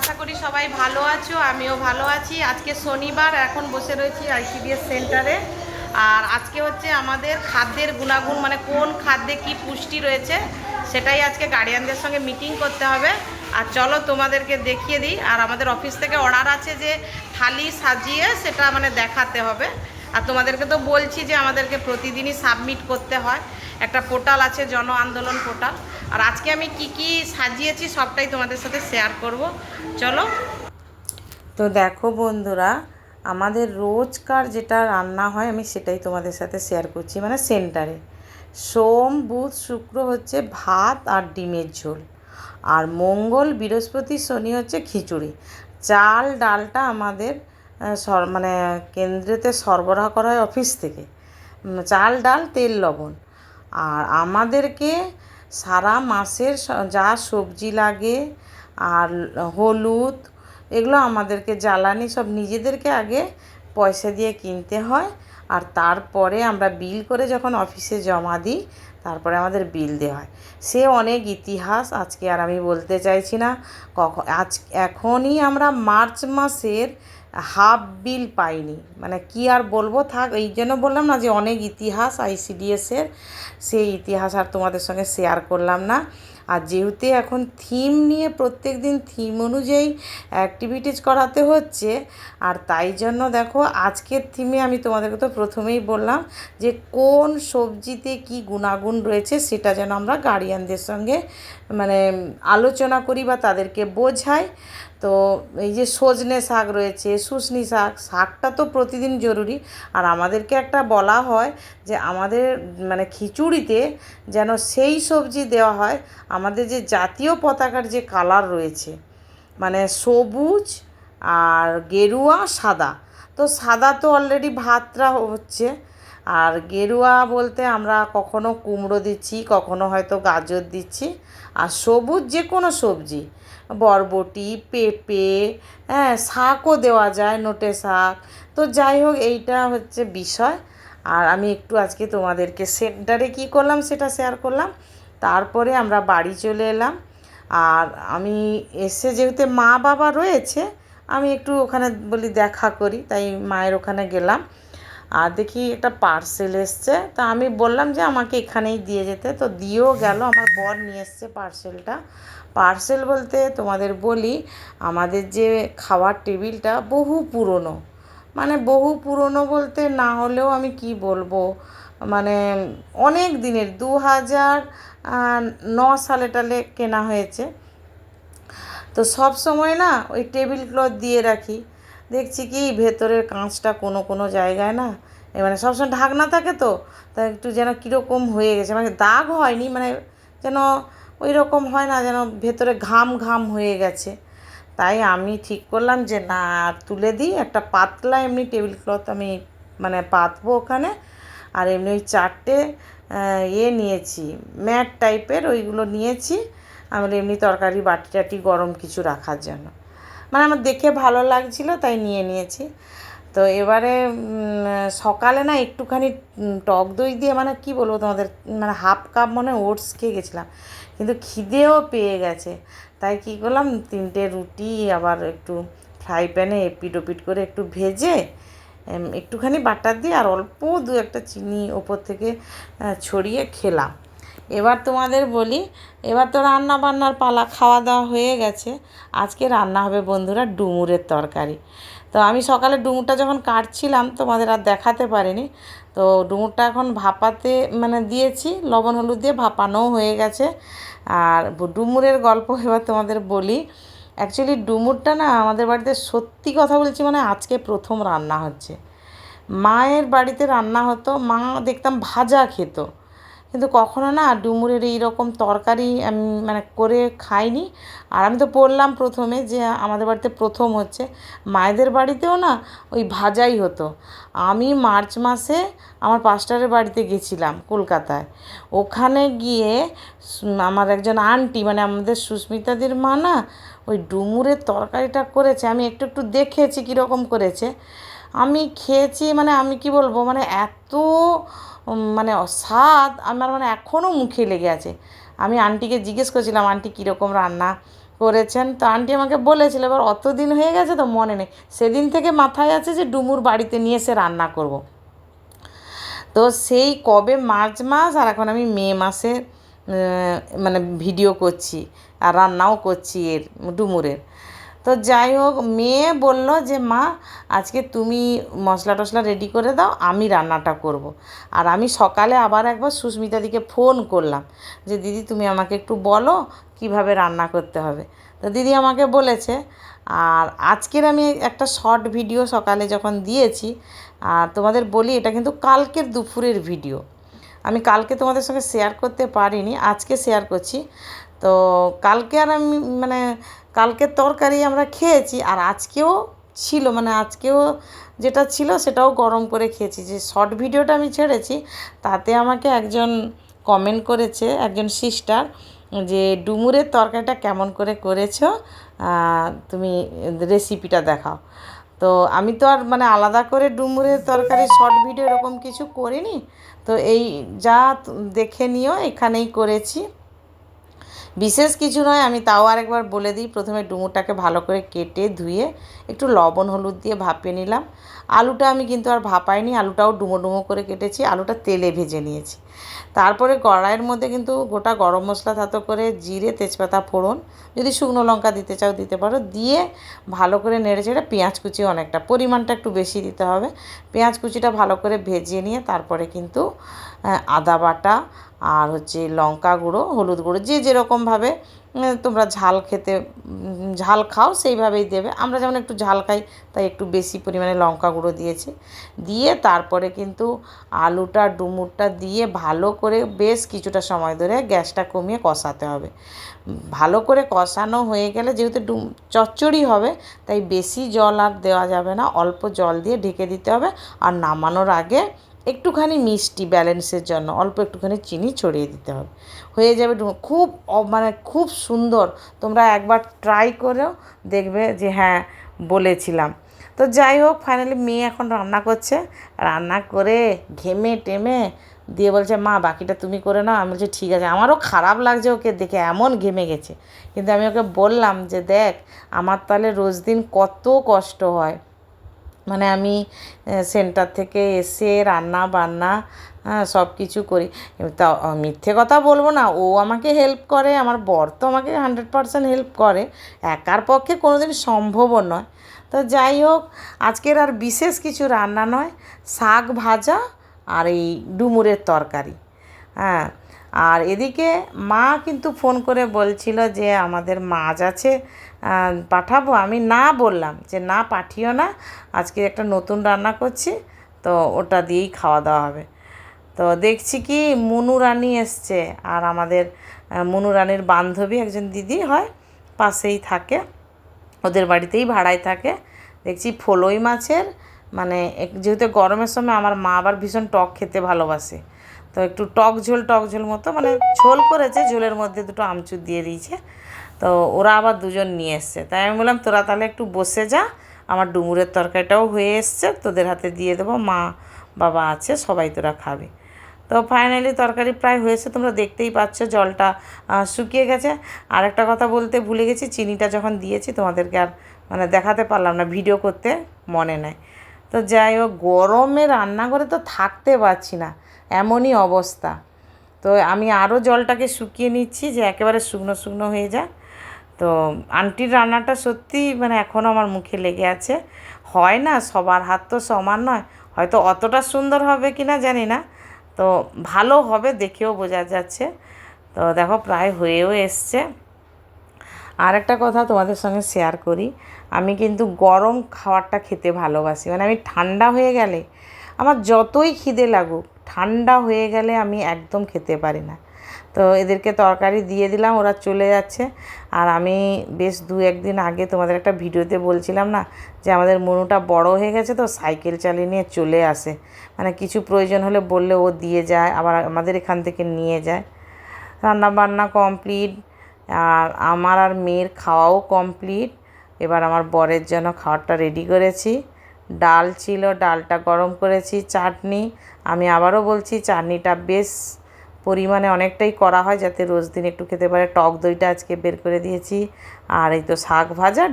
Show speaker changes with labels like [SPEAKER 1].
[SPEAKER 1] আশা করি সবাই ভালো আছো, আমিও ভালো আছি। আজকে শনিবার, এখন বসে রয়েছি আইসিডিএস সেন্টারে। আর আজকে হচ্ছে আমাদের খাদ্যের গুণাগুণ, মানে কোন খাদ্যে কি পুষ্টি রয়েছে সেটাই আজকে গার্ডিয়ানদের সঙ্গে মিটিং করতে হবে। আর চলো তোমাদেরকে দেখিয়ে দিই। আর আমাদের অফিস থেকে অর্ডার আছে যে থালি সাজিয়ে সেটা মানে দেখাতে হবে। আর তোমাদেরকে তো বলছি যে আমাদেরকে প্রতিদিনই সাবমিট করতে হয়। একটা পোর্টাল আছে, জন আন্দোলন পোর্টাল। আর আজকে আমি কি কি সাজিয়েছি সবটাই তোমাদের সাথে শেয়ার করব। চলো। তো দেখো বন্ধুরা, আমাদের রোজকার যেটা রান্না হয় আমি সেটাই তোমাদের সাথে শেয়ার করছি, মানে সেন্টারে। সোম, বুধ, শুক্র হচ্ছে ভাত আর ডিমের ঝোল। আর মঙ্গল, বৃহস্পতি, শনি হচ্ছে খিচুড়ি। চাল ডালটা আমাদের মানে কেন্দ্রেতে সরবরাহ করা হয় অফিস থেকে। চাল ডাল তেল লবণ। আর আমাদেরকে সারা মাসের যা সবজি লাগে আর হলুদ, এগুলো আমাদেরকে জ্বালানি সব নিজেদেরকে আগে পয়সা দিয়ে কিনতে হয়। আর তারপরে আমরা বিল করে যখন অফিসে জমা দিই, তারপরে আমাদের বিল দেওয়া হয়। সে অনেক ইতিহাস, আজকে আর আমি বলতে চাইছি না। এখনই আমরা মার্চ মাসের হাফ বিল পাইনি, মানে কি আর বলবো, থাক। এই জন্য বললাম না যে অনেক ইতিহাস আইসিডিএসের, সেই ইতিহাস আর তোমাদের সঙ্গে শেয়ার করলাম না। আর যেহেতু এখন থিম নিয়ে প্রত্যেক দিন থিম অনুযায়ী অ্যাক্টিভিটিস করাতে হচ্ছে, আর তাই জন্য দেখো আজকের থিমে আমি তোমাদেরকে তো প্রথমেই বললাম যে কোন সবজিতে কি গুণাগুণ রয়েছে সেটা যেন আমরা গার্ডিয়ানদের সঙ্গে মানে আলোচনা করি বা তাদেরকে বোঝাই। তো এই যে সজনে শাক রয়েছে, শুশনি শাক, শাকটা তো প্রতিদিন জরুরি। আর আমাদেরকে একটা বলা হয় যে আমাদের মানে খিচুড়িতে যেন সেই সবজি দেওয়া হয় আমাদের যে জাতীয় পতাকার যে কালার রয়েছে, মানে সবুজ আর গেরুয়া সাদা। তো সাদা তো অলরেডি ভাতটা হচ্ছে। আর গেরুয়া বলতে আমরা কখনো কুমড়ো দিচ্ছি, কখনো হয়তো গাজর দিচ্ছি। আর সবুজ যে কোনো সবজি, বরবটি, পেঁপে, হ্যাঁ, শাকও দেওয়া যায়, নোটে শাক। তো যাই হোক, এইটা হচ্ছে বিষয়। আর আমি একটু আজকে তোমাদেরকে সেন্টারে কী করলাম সেটা শেয়ার করলাম। তারপরে আমরা বাড়ি চলে এলাম। আর আমি এসে যেহেতু মা বাবা রয়েছে, আমি একটু ওখানে বলি দেখা করি, তাই মায়ের ওখানে গেলাম। আর দেখি একটা পার্সেল এসছে, তা আমি বললাম যে আমাকে এখানেই দিয়ে যেতে, তো দিয়েও গেল। আমার বর নিয়ে এসছে পার্সেলটা। পার্সেল বলতে তোমাদের বলি, আমাদের যে খাওয়ার টেবিলটা বহু পুরনো, মানে বহু পুরনো বলতে না হলেও আমি কি বলবো, মানে অনেক দিনের 2009 সালে টালে কেনা হয়েছে। তো সব সময় না ওই টেবিল ক্লথ দিয়ে রাখি, দেখছি কি ভেতরের কাঁচটা কোনো কোনো জায়গায় না, মানে সবসময় ঢাকনা থাকে, তো তা একটু যেন কীরকম হয়ে গেছে, মানে দাগ হয়নি, মানে যেন ওই রকম হয় না, যেন ভেতরে ঘাম ঘাম হয়ে গেছে। তাই আমি ঠিক করলাম যে না, তুলে দিই। একটা পাতলা এমনি টেবিল ক্লথ আমি মানে পাতবো ওখানে। আর এমনি ওই 4টে নিয়েছি, ম্যাট টাইপের, ওইগুলো নিয়েছি। আমি এমনি তরকারি বাটি টাটি গরম কিছু রাখার জন্য, মানে আমার দেখে ভালো লাগছিল তাই নিয়ে নিয়েছি। তো এবারে সকালে না একটুখানি টক দই দিয়ে, মানে কি বলবো তোমাদের, মানে হাফ কাপ মনে ওটস খেয়ে গেছিলাম, কিন্তু খিদেও পেয়ে গেছে। তাই কী করলাম, 3টে রুটি আবার একটু ফ্রাই প্যানে এপিট ওপিট করে একটু ভেজে একটুখানি বাটার দিয়ে আর অল্প 2-1টা চিনি ওপর থেকে ছড়িয়ে খেলাম। এবার তোমাদের বলি, এবার তো রান্না বান্নার পালা, খাওয়া দাওয়া হয়ে গেছে। আজকে রান্না হবে বন্ধুরা ডুমুরের তরকারি। তো আমি সকালে ডুমুরটা যখন কাটছিলাম তোমাদের আর দেখাতে পারিনি। তো ডুমুরটা এখন ভাপাতে মানে দিয়েছি, লবণ হলুদ দিয়ে ভাপানোও হয়ে গেছে। আর ডুমুরের গল্প এবার তোমাদের বলি। অ্যাকচুয়ালি ডুমুরটা না আমাদের বাড়িতে, সত্যি কথা বলছি, মানে আজকে প্রথম রান্না হচ্ছে। মায়ের বাড়িতে রান্না হতো, মা দেখতাম ভাজা খেত, কিন্তু কখনো না ডুমুরের এই রকম তরকারি আমি মানে করে খাইনি। আর আমি তো বললাম প্রথমে যে আমাদের বাড়িতে প্রথম হচ্ছে। মায়েদের বাড়িতেও না ওই ভাজাই হতো। আমি মার্চ মাসে আমার পাস্টারের বাড়িতে গেছিলাম কলকাতায়। ওখানে গিয়ে আমার একজন আন্টি, মানে আমাদের সুস্মিতাদির মা না, ওই ডুমুরের তরকারিটা করেছে। আমি একটু একটু দেখেছি কীরকম করেছে, আমি খেয়েছি, মানে আমি কি বলবো, মানে এত মানে স্বাদ আমার, মানে এখনও মুখে লেগে আছে। আমি আন্টিকে জিজ্ঞেস করেছিলাম, আন্টি কীরকম রান্না, করেছেন। তো আন্টি আমাকে বলেছিল, এবার অত দিন হয়ে গেছে তো মনে নেই, সেদিন থেকে মাথায় আছে যে ডুমুর বাড়িতে নিয়ে এসে রান্না করব। তো সেই কবে মার্চ মাস আর এখন আমি মে মাসে মানে ভিডিও করছি আর রান্নাও করছি এর ডুমুরের। তো যাই হোক, মেয়ে বলল যে মা আজকে তুমি মশলা টশলা রেডি করে দাও, আমি রান্নাটা করব। আর আমি সকালে আবার একবার সুস্মিতাদিকে ফোন করলাম যে দিদি তুমি আমাকে একটু বলো কিভাবে রান্না করতে হবে। তো দিদি আমাকে বলেছে। আর আজকের আমি একটা শর্ট ভিডিও সকালে যখন দিয়েছি, আর তোমাদের বলি এটা কিন্তু কালকের দুপুরের ভিডিও, আমি কালকে তোমাদের সঙ্গে শেয়ার করতে পারিনি, আজকে শেয়ার করছি। তো কালকে আর আমি মানে কালকের তরকারি আমরা খেয়েছি, আর আজকেও ছিল, মানে আজকেও যেটা ছিল সেটাও গরম করে খেয়েছি। যে শর্ট ভিডিওটা আমি ছেড়েছি তাতে আমাকে একজন কমেন্ট করেছে, একজন সিস্টার, যে ডুমুরের তরকারিটা কেমন করে করেছো, তুমি রেসিপিটা দেখাও। তো আমি তো আর মানে আলাদা করে ডুমুরের তরকারি শর্ট ভিডিও এরকম কিছু করিনি। তো এই যা দেখে নিও, এখানেই করেছি, বিশেষ কিছু নয়। আমি তাও আরেকবার বলে দিই, প্রথমে ডুমুরটাকে ভালো করে কেটে ধুয়ে একটু লবণ হলুদ দিয়ে ভাপিয়ে নিলাম। আলুটা আমি কিন্তু আর ভাপাইনি, আলুটাও ডুমো ডুমো করে কেটেছি, আলুটা তেলে ভেজে নিয়েছি। তারপরে কড়াইয়ের মধ্যে কিন্তু গোটা গরম মশলা থাতো করে জিরে তেজপাতা ফোড়ন, যদি শুকনো লঙ্কা দিতে চাও দিতে পারো, দিয়ে ভালো করে নেড়ে চেড়ে পেঁয়াজ কুচি অনেকটা পরিমাণটা একটু বেশি দিতে হবে, পেঁয়াজ কুচিটা ভালো করে ভেজে নিয়ে তারপরে কিন্তু আদা বাটা আর হচ্ছে লঙ্কা গুঁড়ো হলুদ গুঁড়ো, যে যেরকমভাবে তোমরা ঝাল খেতে ঝাল খাও সেইভাবেই দেবে। আমরা যেমন একটু ঝাল খাই তাই একটু বেশি পরিমাণে লঙ্কা গুঁড়ো দিয়েছি। দিয়ে তারপরে কিন্তু আলুটা ডুমুরটা দিয়ে ভালো করে বেশ কিছুটা সময় ধরে গ্যাসটা কমিয়ে কষাতে হবে। ভালো করে কষানো হয়ে গেলে, যেহেতু চচ্চড়ি হবে তাই বেশি জল আর দেওয়া যাবে না, অল্প জল দিয়ে ঢেকে দিতে হবে। আর নামানোর আগে একটুখানি মিষ্টি ব্যালেন্সের জন্য অল্প একটুখানি চিনি ছড়িয়ে দিতে হবে, হয়ে যাবে খুব মানে খুব সুন্দর। তোমরা একবার ট্রাই করেও দেখবে যে হ্যাঁ বলেছিলাম। তো যাই হোক, ফাইনালি মেয়ে এখন রান্না করছে, রান্না করে ঘেমে টেমে দিয়ে বলছে মা বাকিটা তুমি করে নাও। আমি বলছি ঠিক আছে। আমারও খারাপ লাগছে ওকে দেখে, এমন ঘেমে গেছে, কিন্তু আমি ওকে বললাম যে দেখ আমার তাহলে রোজ দিন কত কষ্ট হয়, মানে আমি সেন্টার থেকে এসে রান্না বান্না সব কিছু করি। তা মিথ্যে কথা বলবো না, ও আমাকে হেল্প করে, আমার বর তো আমাকে 100% হেল্প করে, একার পক্ষে কোনো দিন সম্ভবও নয়। তো যাই হোক, আজকের আর বিশেষ কিছু রান্না নয়, শাক ভাজা আর এই ডুমুরের তরকারি। হ্যাঁ, আর এদিকে মা কিন্তু ফোন করে বলছিল যে আমাদের মাছ আছে পাঠাবো। আমি না বললাম যে না পাঠিও না, আজকে একটা নতুন রান্না করছি, তো ওটা দিয়েই খাওয়া দাওয়া হবে। তো দেখছি কি মনু রানী এসছে, আর আমাদের মনু রানীর বান্ধবী একজন দিদি হয়, পাশেই থাকে, ওদের বাড়িতেই ভাড়ায় থাকে। দেখছি ফলই মাছের মানে যেহেতু গরমের সময় আমার মা আবার ভীষণ টক খেতে ভালোবাসে, তো একটু টক ঝোল মতো মানে ঝোল করেছে, ঝোলের মধ্যে দুটো আমচুর দিয়ে দিয়েছে। তো ওরা আবার দুজন নিয়ে এসছে, তাই আমি বললাম তোরা তাহলে একটু বসে যা, আমার ডুমুরের তরকারিটাও হয়ে এসছে, তোদের হাতে দিয়ে দেবো, মা বাবা আছে সবাই তোরা খাবে। তো ফাইনালি তরকারি প্রায় হয়েছে, তোমরা দেখতেই পাচ্ছ জলটা শুকিয়ে গেছে। আর একটা কথা বলতে ভুলে গেছি, চিনিটা যখন দিয়েছি তোমাদেরকে আর মানে দেখাতে পারলাম না, ভিডিও করতে মনে নেই। তো যাই হোক, গরমে রান্নাঘরে তো থাকতে পারছি না, এমনই অবস্থা। তো আমি আরও জলটাকে শুকিয়ে নিচ্ছি যে একেবারে শুকনো শুকনো হয়ে যায়। তো আন্টির রান্নাটা সত্যি মানে এখনও আমার মুখে লেগে আছে। হয় না, সবার হাত তো সমান নয়, হয়তো অতটা সুন্দর হবে কি না জানি না, তো ভালো হবে দেখেও বোঝা যাচ্ছে। তো দেখো প্রায় হয়েও এসছে। আর একটা কথা তোমাদের সঙ্গে শেয়ার করি, আমি কিন্তু গরম খাবারটা খেতে ভালোবাসি, মানে আমি ঠান্ডা হয়ে গেলে আমার যতই খিদে লাগুক, ঠান্ডা হয়ে গেলে আমি একদম খেতে পারি না। তো এদেরকে তরকারি দিয়ে দিলাম, ওরা চলে যাচ্ছে। আর আমি বেশ 2-1 দিন আগে তোমাদের একটা ভিডিওতে বলছিলাম না যে আমাদের মনুটা বড় হয়ে গেছে, তো সাইকেল চালিয়ে নিয়ে চলে আসে, মানে কিছু প্রয়োজন হলে বললে ও দিয়ে যায়, আবার আমাদের এখান থেকে নিয়ে যায়। রান্না বান্না কমপ্লিট, আর আমার আর মেয়ের খাওয়াও কমপ্লিট। এবার আমার বরের জন্য খাবারটা রেডি করেছি, ডাল ছিল, ডালটা গরম করেছি, চাটনি, আমি আবারও বলছি চাটনিটা বেশ পরিমাণে অনেকটাই করা হয় যাতে রোজ দিন একটু খেতে পারে। টক দইটা আজকে বের করে দিয়েছি, আর এই তো শাক ভাজা।